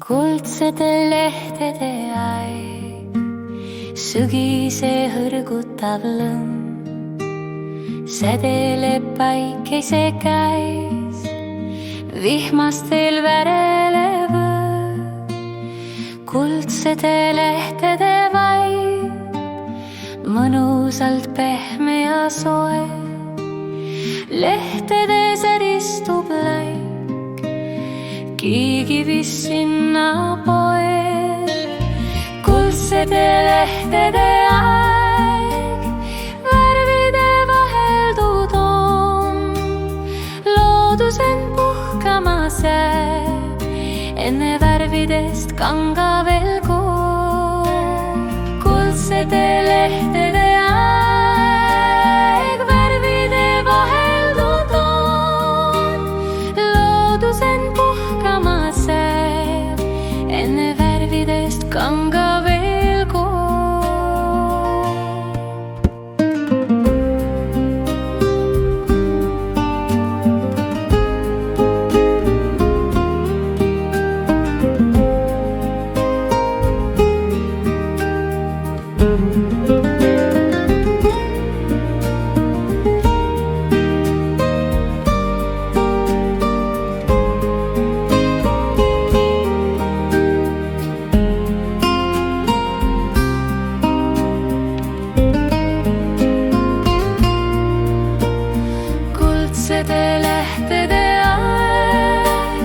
kuldsete lehtede aeg, sügise hõrgutav lõmm sädeleb päikese käes, vihmastel värelev õhk. Kuldsete lehtede vaib, mõnusalt pehme ja soe, lehtedes eristub laik, kiigivis sinna poeg. Kuldsete lehtede aeg, värvide vaheldud on, loodus end puhkamas jääb, enne värvidest kanga veel koon. Kuldsete lehtede aeg, värvide vaheldud on, loodus end puhkamas jääb, enne värvidest kanga veel koon. Kuldsete lehtede aeg,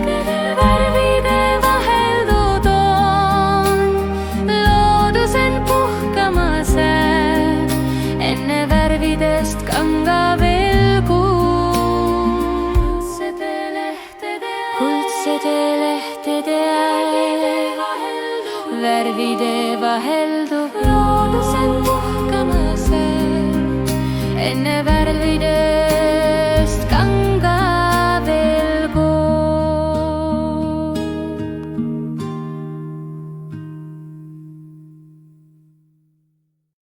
värvide vaheldud on, loodus end puhkamas jääb, enne värvidest kanga veel kuun. Kuldsete lehtede aeg, värvide vaheldub, loodus end